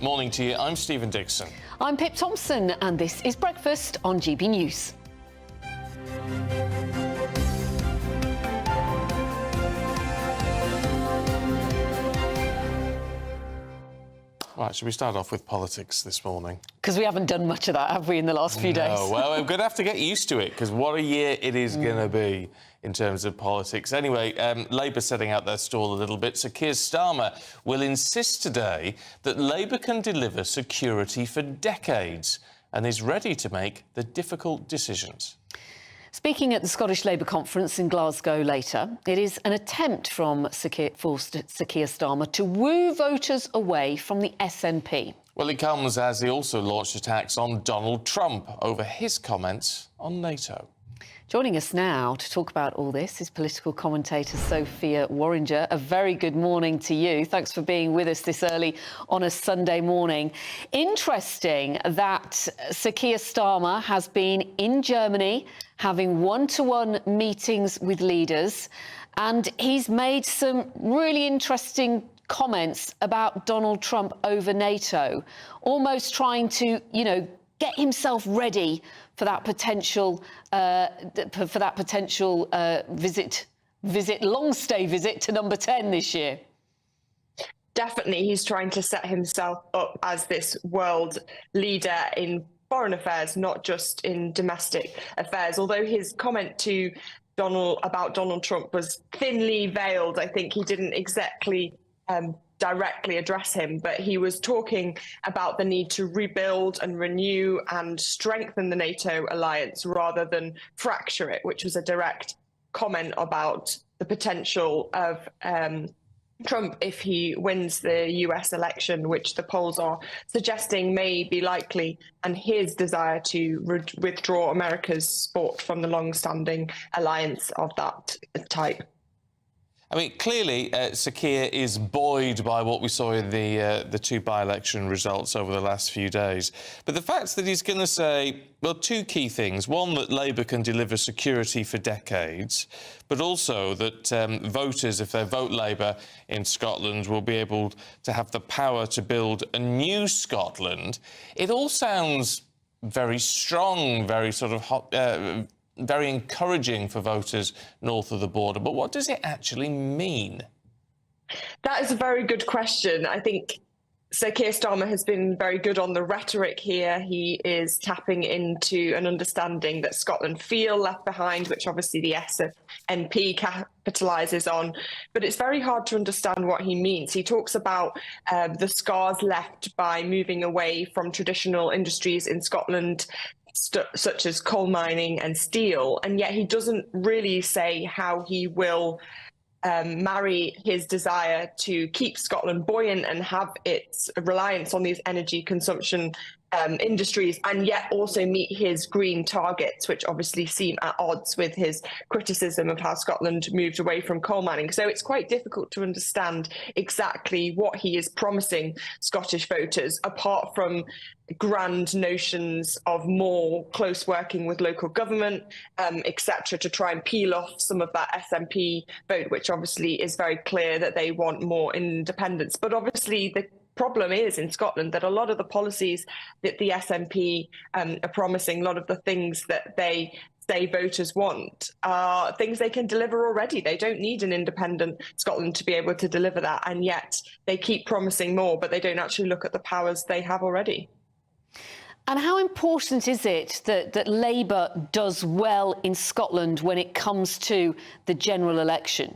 Morning to you. I'm Stephen Dixon. I'm Pip Tomson, and this is Breakfast on GB News. Right, should we start off with politics this morning? Because we haven't done much of that, have we, in the last few days? Oh, well, we're going to have to get used to it, because what a year it is going to be in terms of politics. Anyway, Labour setting out their stall a little bit. So Keir Starmer will insist today that Labour can deliver security for decades and is ready to make the difficult decisions. Speaking at the Scottish Labour conference in Glasgow later, it is an attempt from Sir Keir Starmer to woo voters away from the SNP. Well, it comes as he also launched attacks on Donald Trump over his comments on NATO. Joining us now to talk about all this is political commentator Sophia Worringer. A very good morning to you. Thanks for being with us this early on a Sunday morning. Interesting that Sir Keir Starmer has been in Germany having one-to-one meetings with leaders, and he's made some really interesting comments about Donald Trump over NATO, almost trying to, get himself ready for that potential long stay visit to number 10 this year. Definitely, he's trying to set himself up as this world leader in foreign affairs, not just in domestic affairs. Although his comment to about Donald Trump was thinly veiled, I think he didn't exactly directly address him, but he was talking about the need to rebuild and renew and strengthen the NATO alliance rather than fracture it, which was a direct comment about the potential of Trump if he wins the US election, which the polls are suggesting may be likely, and his desire to withdraw America's support from the long-standing alliance of that type. I mean, clearly, Sir Keir is buoyed by what we saw in the two by-election results over the last few days. But the fact that he's going to say, well, two key things. One, that Labour can deliver security for decades, but also that voters, if they vote Labour in Scotland, will be able to have the power to build a new Scotland. It all sounds very strong, very sort of hot, very encouraging for voters north of the border. But what does it actually mean? That is a very good question. I think Sir Keir Starmer has been very good on the rhetoric here. He is tapping into an understanding that Scotland feel left behind, which obviously the SNP capitalises on. But it's very hard to understand what he means. He talks about the scars left by moving away from traditional industries in Scotland, such as coal mining and steel, and yet he doesn't really say how he will marry his desire to keep Scotland buoyant and have its reliance on these energy consumption industries, and yet also meet his green targets, which obviously seem at odds with his criticism of how Scotland moved away from coal mining. So it's quite difficult to understand exactly what he is promising Scottish voters, apart from grand notions of more close working with local government, etc., to try and peel off some of that SNP vote, which obviously is very clear that they want more independence. But obviously the problem is in Scotland that a lot of the policies that the SNP are promising, a lot of the things that they say voters want, are things they can deliver already. They don't need an independent Scotland to be able to deliver that, and yet they keep promising more, but they don't actually look at the powers they have already. And how important is it that Labour does well in Scotland when it comes to the general election?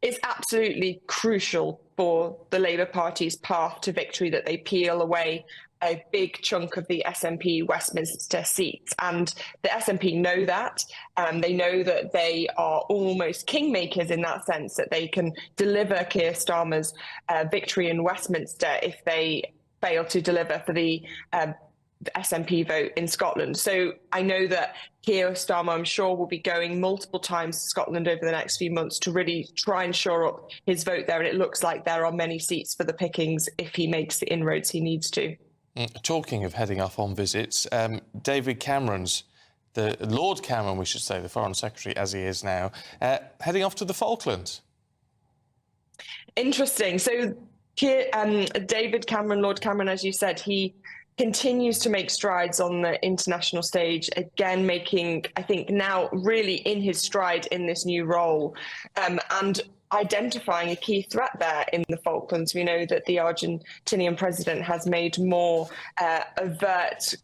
It's absolutely crucial for the Labour Party's path to victory that they peel away a big chunk of the SNP Westminster seats. And the SNP know that. They know that they are almost kingmakers in that sense, that they can deliver Keir Starmer's victory in Westminster if they fail to deliver for the SNP vote in Scotland. So I know that Keir Starmer, I'm sure, will be going multiple times to Scotland over the next few months to really try and shore up his vote there. And it looks like there are many seats for the pickings if he makes the inroads he needs to. Talking of heading off on visits, David Cameron's, the Lord Cameron, we should say, the Foreign Secretary as he is now, heading off to the Falklands. Interesting. So David Cameron, Lord Cameron, as you said, he continues to make strides on the international stage, again, making, I think, now really in his stride in this new role, and identifying a key threat there in the Falklands. We know that the Argentinian president has made more overt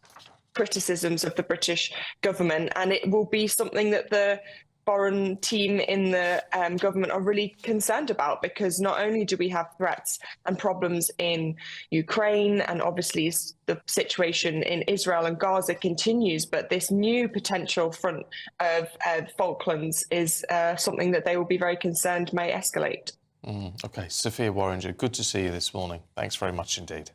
criticisms of the British government, and it will be something that the foreign team in the government are really concerned about, because not only do we have threats and problems in Ukraine, and obviously the situation in Israel and Gaza continues, but this new potential front of Falklands is something that they will be very concerned may escalate. OK, Sophia Worringer, good to see you this morning. Thanks very much indeed.